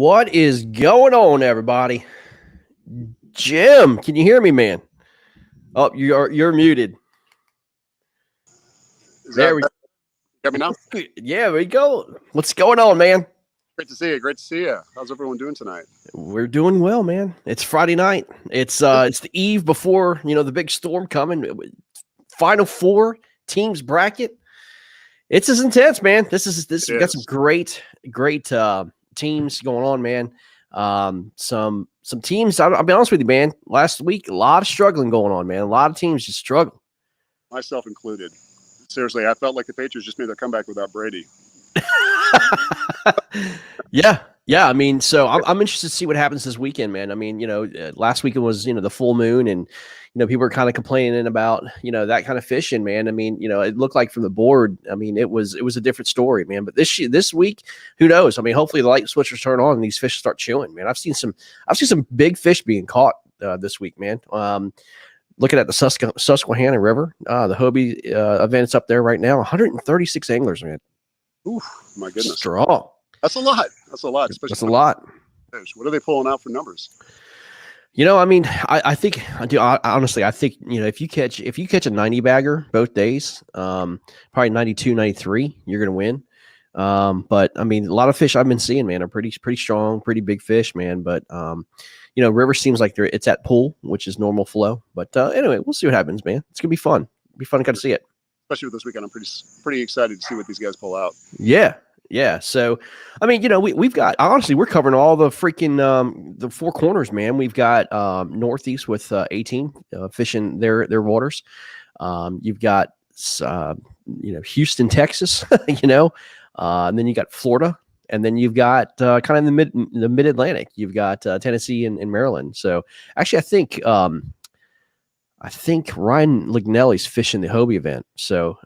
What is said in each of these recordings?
What is going on, everybody? Jim, can you hear me, man? Oh, you're muted. There we hear me now? Yeah, there we go. What's going on, man? Great to see you. Great to see you. How's everyone doing tonight? We're doing well, man. It's Friday night. It's the eve before the big storm coming. Final four teams bracket. It's as intense, man. This we got some great teams going on, man. Some teams. I'll be honest with you, man. Last week, a lot of struggling going on, man. A lot of teams just struggle. Myself included. Seriously, I felt like the Patriots just made their comeback without Brady. Yeah. I mean, so I'm interested to see what happens this weekend, man. I mean, last weekend was the full moon, and people were kind of complaining about that kind of fishing, man. I mean, it looked like from the board. I mean, it was a different story, man. But this week, who knows? I mean, hopefully the light switches turn on and these fish start chewing, man. I've seen some big fish being caught this week, man. Looking at the Susquehanna River, the Hobie event's up there right now. 136 anglers, man. Ooh, my goodness. Strong. That's a lot. That's a lot. That's a lot. What are they pulling out for numbers? I mean, I think honestly, I think, if you catch a 90 bagger both days, probably 92, 93, you're going to win. But I mean, a lot of fish I've been seeing, man, are pretty strong, pretty big fish, man. But, river seems like it's at pool, which is normal flow. But anyway, we'll see what happens, man. It's going to be fun. It'll be fun to kind of see it. Especially with this weekend, I'm pretty excited to see what these guys pull out. Yeah. So, I mean, we've got, honestly, we're covering all the freaking, the four corners, man. We've got, Northeast with, 18, fishing their waters. You've got, Houston, Texas, and then you got Florida, and then you've got, kind of the mid Atlantic. You've got, Tennessee and Maryland. So actually, I think Ryan Lignelli's fishing the Hobie event. So,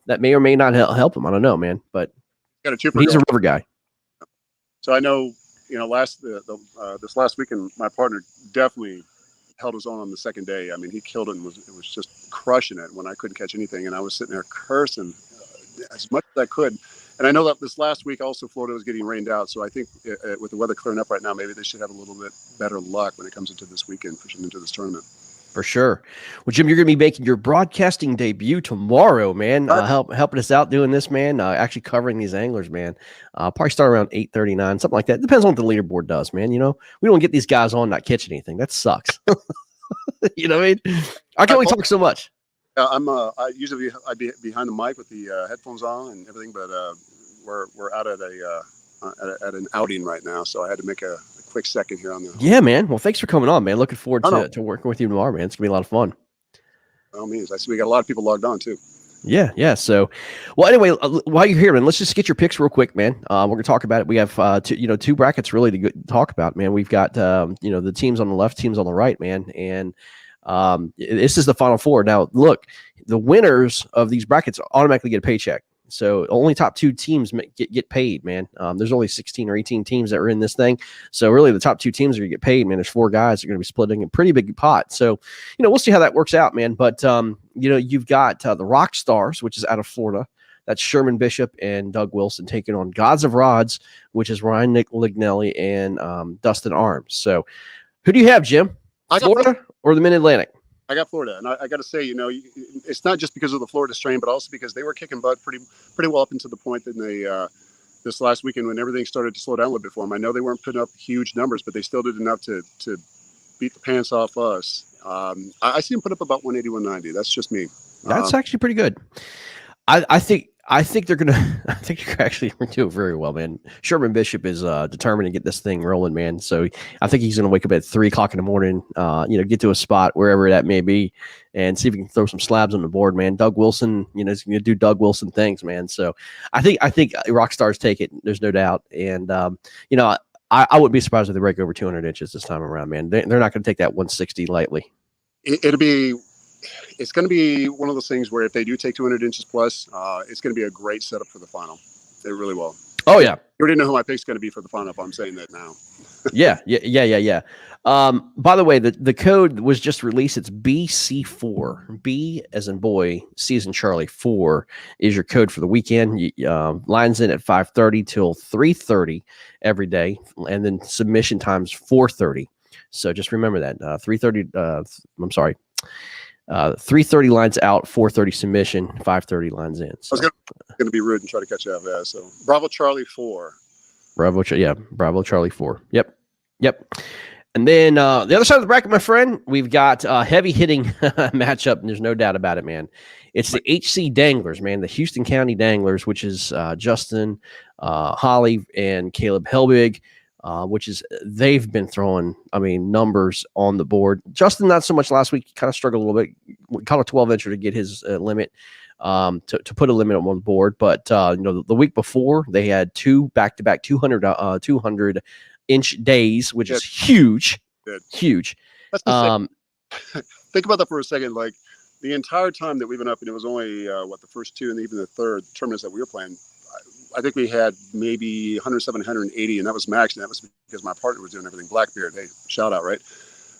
that may or may not help him. I don't know, man, but he's a river guy. So I know, this last weekend, my partner definitely held his own on the second day. I mean, he killed it and was just crushing it when I couldn't catch anything. And I was sitting there cursing as much as I could. And I know that this last week also Florida was getting rained out. So I think with the weather clearing up right now, maybe they should have a little bit better luck when it comes into this weekend, pushing into this tournament. For sure. Well, Jim, you're going to be making your broadcasting debut tomorrow, man. Helping us out doing this, man. Actually covering these anglers, man. Probably start around 8:39, something like that. Depends on what the leaderboard does, man. We don't get these guys on not catching anything. That sucks. You know what I mean? I can only talk so much. I usually I'd be behind the mic with the headphones on and everything, but we're out at an outing right now, so I had to make a quick second here on the. Yeah, man. Well, thanks for coming on, man. Looking forward to working with you tomorrow, man. It's gonna be a lot of fun. By all means, I see we got a lot of people logged on too. Yeah. So, well, anyway, while you're here, man, let's just get your picks real quick, man. We're gonna talk about it. We have two brackets really to talk about, man. We've got the teams on the left, teams on the right, man, and this is the final four. Now, look, the winners of these brackets automatically get a paycheck. So only top two teams get paid, man. There's only 16 or 18 teams that are in this thing. So really the top two teams are going to get paid, man. There's four guys that are going to be splitting a pretty big pot. So, we'll see how that works out, man. But, you've got the Rock Stars, which is out of Florida. That's Sherman Bishop and Doug Wilson taking on Gods of Rods, which is Ryan Lignelli and Dustin Arms. So who do you have, Jim? Florida or the Mid-Atlantic? I got Florida, and I got to say, it's not just because of the Florida strain, but also because they were kicking butt pretty well up into the point that they this last weekend when everything started to slow down a little bit for them. I know they weren't putting up huge numbers, but they still did enough to beat the pants off us. I see them put up about 180, 190. That's just me. That's actually pretty good. I think they're gonna. I think they're actually going to do very well, man. Sherman Bishop is determined to get this thing rolling, man. So I think he's going to wake up at 3 o'clock in the morning. Get to a spot wherever that may be, and see if he can throw some slabs on the board, man. Doug Wilson, is going to do Doug Wilson things, man. So I think Rock Stars take it. There's no doubt, and I wouldn't be surprised if they break over 200 inches this time around, man. They're not going to take that 160 lightly. It's going to be one of those things where if they do take 200 inches plus, it's going to be a great setup for the final. It really will. Oh, yeah. You already know who my pick's going to be for the final if I'm saying that now. Yeah. By the way, the code was just released. It's BC4. B as in boy, C as in Charlie. 4 is your code for the weekend. Lines in at 5:30 till 3:30 every day, and then submission times 4:30. So just remember that 3:30. I'm sorry. 3:30 lines out, 4:30 submission, 5:30 lines in. So. I was going to be rude and try to cut you off. Yeah. So Bravo Charlie 4. Bravo Charlie 4. Yep. And then the other side of the bracket, my friend, we've got a heavy hitting matchup, and there's no doubt about it, man. It's the HC Danglers, man, the Houston County Danglers, which is Justin, Holly, and Caleb Helbig, which is they've been throwing, numbers on the board. Justin, not so much last week, kind of struggled a little bit. We caught a 12-incher to get his limit. To put a limit on the board, but the week before they had 2 back-to-back 200 inch days, which is huge. Huge. That's the think about that for a second. Like the entire time that we've been up, and it was only the first 2 and even the third tournaments that we were playing. I think we had maybe 107, 180, and that was max, and that was because my partner was doing everything. Blackbeard, hey, shout out, right?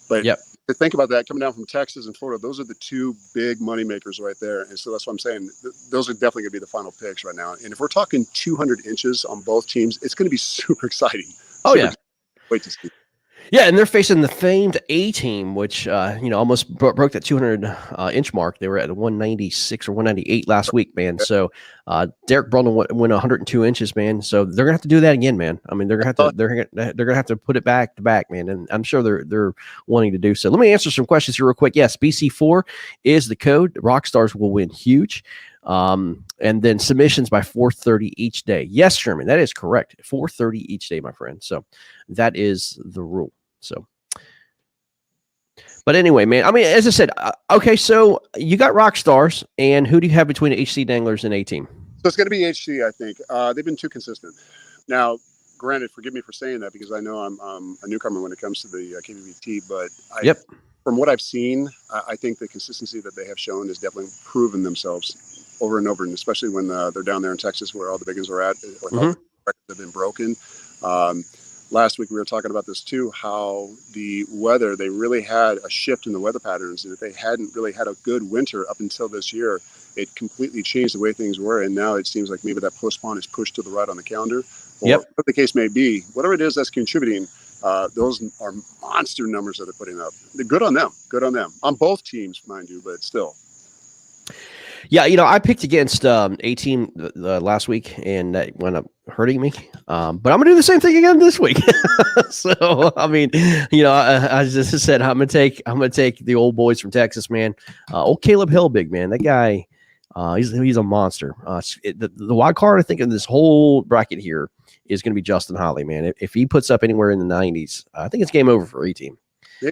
But to think about that, coming down from Texas and Florida, those are the 2 big money makers right there. And so that's what I'm saying. Those are definitely going to be the final picks right now. And if we're talking 200 inches on both teams, it's going to be super exciting. Wait to see. Yeah, and they're facing the famed A team, which almost broke that 200 inch mark. They were at 196 or 198 last week, man. So Derek Brundle went 102 inches, man. So they're gonna have to do that again, man. They're gonna have to put it back to back, man. And I'm sure they're wanting to do so. Let me answer some questions here real quick. Yes, BC4 is the code. Rockstars will win huge. And then submissions by 4:30 each day. Yes, Sherman, that is correct. 4:30 each day, my friend. So that is the rule. So, but anyway, man, as I said, okay, so you got rock stars, and who do you have between HC Danglers and A team? So it's going to be HC, I think. They've been too consistent. Now, granted, forgive me for saying that because I know I'm a newcomer when it comes to the KBBT, but from what I've seen, I think the consistency that they have shown has definitely proven themselves over and over, and especially when they're down there in Texas where all the big ones are at, all the records have been broken. Last week we were talking about this too, how the weather, they really had a shift in the weather patterns, and if they hadn't really had a good winter up until this year, it completely changed the way things were, and now it seems like maybe that postpone is pushed to the right on the calendar, or whatever the case may be. Whatever it is that's contributing, those are monster numbers that they're putting up. Good on them. On both teams, mind you, but still. Yeah, I picked against A team last week, and that wound up hurting me. But I'm gonna do the same thing again this week. So I just said I'm gonna take the old boys from Texas, man. Old Caleb Hellbig, man. That guy, he's a monster. The wild card, I think, in this whole bracket here is gonna be Justin Holly, man. If he puts up anywhere in the 90s, I think it's game over for A team.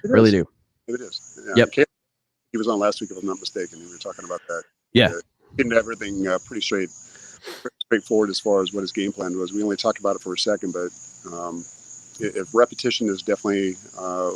Really do. It is. Yeah, yep. He was on last week, if I'm not mistaken. We were talking about that. Yeah, getting everything pretty straightforward as far as what his game plan was. We only talked about it for a second, but if repetition is definitely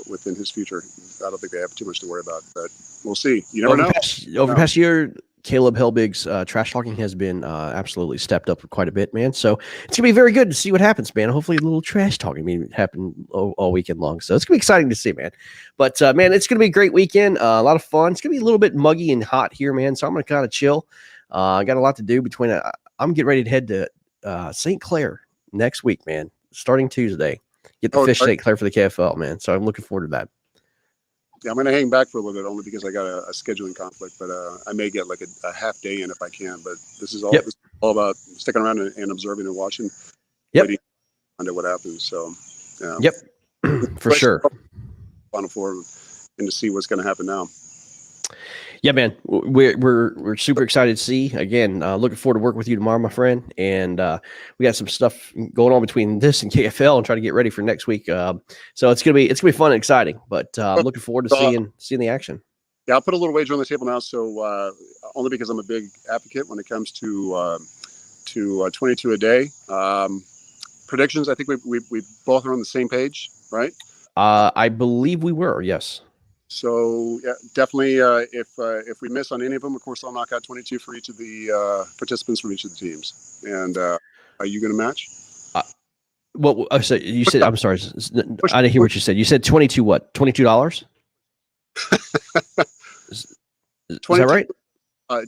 within his future, I don't think they have too much to worry about. But we'll see. You never know. Over the past year, Caleb Hellbig's trash talking has been absolutely stepped up quite a bit, man. So it's gonna be very good to see what happens, man. Hopefully, a little trash talking happen all weekend long. So it's gonna be exciting to see, man. But man, it's gonna be a great weekend. A lot of fun. It's gonna be a little bit muggy and hot here, man. So I'm gonna kind of chill. I got a lot to do between. I'm getting ready to head to St. Clair next week, man. Starting Tuesday, get the fish St. Clair for the KFL, man. So I'm looking forward to that. Yeah, I'm going to hang back for a little bit only because I got a scheduling conflict, but I may get like a half day in if I can. But this is all about sticking around and observing and watching. Waiting to what happens. So, for sure. Final Four and to see what's going to happen now. Yeah, man, we're super excited to see. Again, looking forward to working with you tomorrow, my friend. And we got some stuff going on between this and KFL, and try to get ready for next week. So it's gonna be fun and exciting. But I'm looking forward to seeing the action. Yeah, I'll put a little wager on the table now. So only because I'm a big advocate when it comes to 22 a day predictions. I think we both are on the same page, right? I believe we were. Yes. So yeah, definitely. If we miss on any of them, of course, I'll knock out 22 for each of the participants from each of the teams. And are you going to match? What? Oh, so you said, I'm sorry. Push, I didn't hear what you said. You said 22 what? $22? Is, is that 22, right?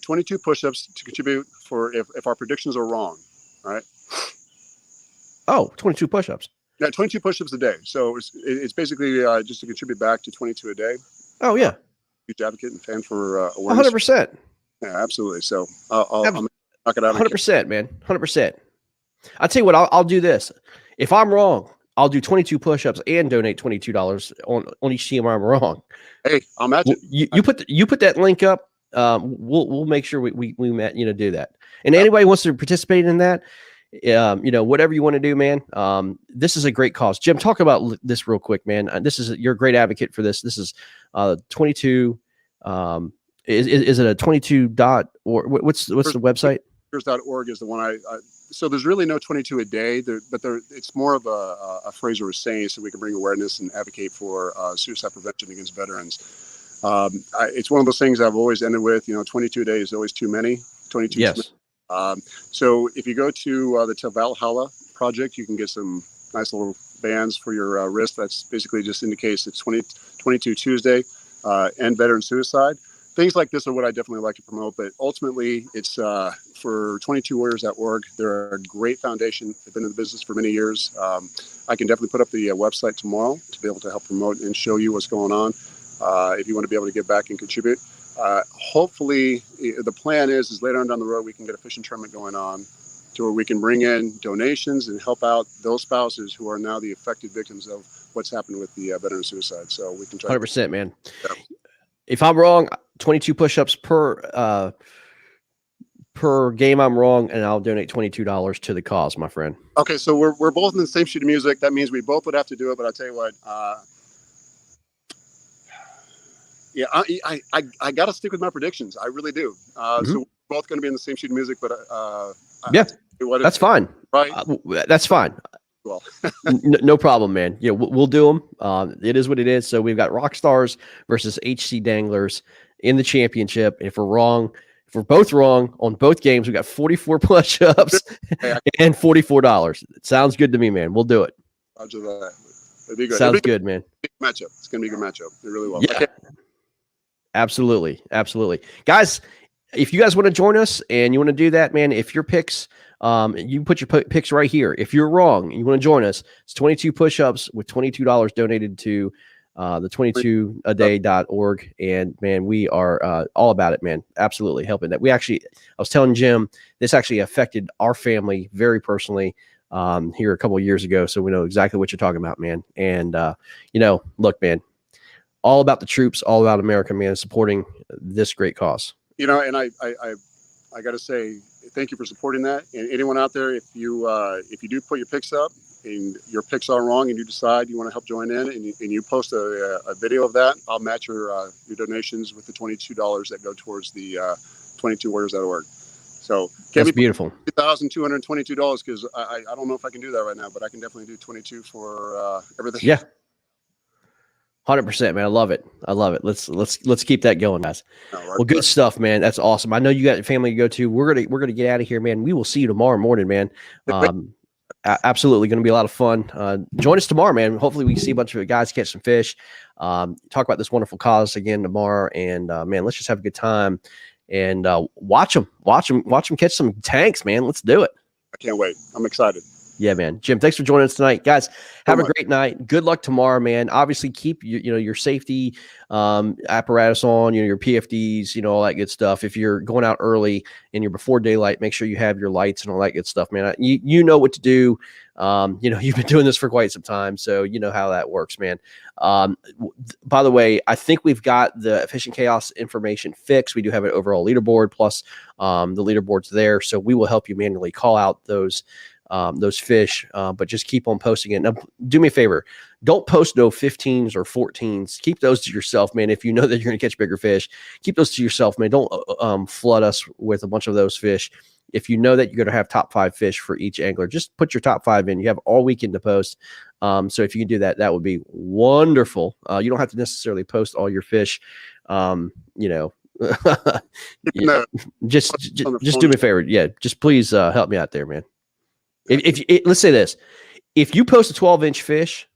22 push-ups to contribute for if our predictions are wrong. All right. Oh, 22 push-ups. Yeah, 22 push-ups a day. So it's basically just to contribute back to 22 a day. Oh, yeah. Huge advocate and fan for awareness. 100%. Yeah, absolutely. So I'll knock it out. 100%, man. 100%. I'll tell you what, I'll do this. If I'm wrong, I'll do 22 push-ups and donate $22 on each team where I'm wrong. Hey, I'll match it. You put that link up. We'll make sure we do that. And anybody wants to participate in that, whatever you want to do, man. This is a great cause. Jim, talk about this real quick, man. You're a great advocate for this. This is 22. Is it a 22 dot or what's the website? Org is the one so there's really no 22 a day but it's more of a phrase we're saying so we can bring awareness and advocate for suicide prevention against veterans. It's one of those things I've always ended with, 22 a day is always too many. 22 yes. Too many. So if you go to the Valhalla project, you can get some nice little bands for your wrist. That's basically just indicates it's 22 Tuesday, end veteran suicide. Things like this are what I definitely like to promote, but ultimately it's for 22warriors.org. They're a great foundation. They've been in the business for many years. I can definitely put up the website tomorrow to be able to help promote and show you what's going on if you want to be able to get back and contribute. Hopefully, the plan is later on down the road, we can get a fishing tournament going on to where we can bring in donations and help out those spouses who are now the affected victims of what's happened with the veteran suicide. So we can try 100%, man. Yeah. If I'm wrong, 22 push-ups per game I'm wrong, and I'll donate $22 to the cause, my friend. Okay, so we're both in the same sheet of music. That means we both would have to do it, but I'll tell you what, I got to stick with my predictions. I really do. So we're both going to be in the same sheet of music, but that's fine. Right? That's fine. Well, no problem, man. Yeah, we'll do them. It is what it is. So we've got Rock Stars versus HC Danglers in the championship. If we're both wrong on both games, we got 44 push-ups and $44. It sounds good to me, man. We'll do it. Roger that. It'd be good. Sounds good, man. Matchup. It's going to be a good matchup. It really will. Yeah. Okay. Absolutely. Guys, if you guys want to join us and you want to do that, man, if your picks, you can put your picks right here. If you're wrong and you want to join us, it's 22 push-ups with $22 donated to the 22aday.org. And man, we are all about it, man. Absolutely helping that. I was telling Jim, this actually affected our family very personally here a couple of years ago. So we know exactly what you're talking about, man. And, look, man, all about the troops, all about America, man, supporting this great cause. And I got to say, thank you for supporting that. And anyone out there, if you do put your picks up and your picks are wrong and you decide you want to help join in and you post a video of that, I'll match your donations with the $22 that go towards the 22warriors.org. So that's beautiful. $2,222 because I don't know if I can do that right now, but I can definitely do 22 for everything. Yeah. 100%, man. I love it. Let's keep that going, guys. Well, good stuff, man. That's awesome. I know you got a family to go to. We're gonna get out of here, man. We will see you tomorrow morning, man. Absolutely, going to be a lot of fun. Join us tomorrow, man. Hopefully, we see a bunch of guys catch some fish. Talk about this wonderful cause again tomorrow, and man, let's just have a good time and watch them catch some tanks, man. Let's do it. I can't wait. I'm excited. Yeah, man. Jim, thanks for joining us tonight. Guys, have a great night. Good luck tomorrow, man. Obviously, keep your safety apparatus on, your PFDs, all that good stuff. If you're going out early and you're before daylight, make sure you have your lights and all that good stuff, man. You know what to do. You've been doing this for quite some time, so you know how that works, man. By the way, I think we've got the Fishing Chaos information fixed. We do have an overall leaderboard plus the leaderboards there, so we will help you manually call out those fish, but just keep on posting it. Now, do me a favor. Don't post no 15s or 14s. Keep those to yourself, man. If you know that you're going to catch bigger fish, keep those to yourself, man. Don't flood us with a bunch of those fish. If you know that you're going to have top 5 fish for each angler, just put your top 5 in. You have all weekend to post. So if you can do that, that would be wonderful. You don't have to necessarily post all your fish, just do me a favor. Yeah, just please help me out there, man. If let's say this, if you post a 12-inch fish,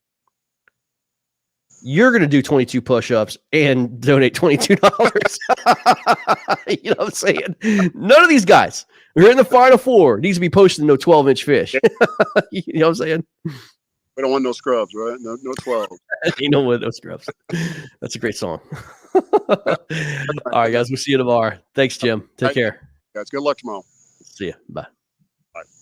you're going to do 22 push-ups and donate $22. You know what I'm saying? None of these guys who are in the Final Four needs to be posting no 12-inch fish. You know what I'm saying? We don't want no scrubs, right? No 12. You know what? No scrubs. That's a great song. All right, guys. We'll see you tomorrow. Thanks, Jim. Take care. Guys, good luck tomorrow. See you. Bye. Bye.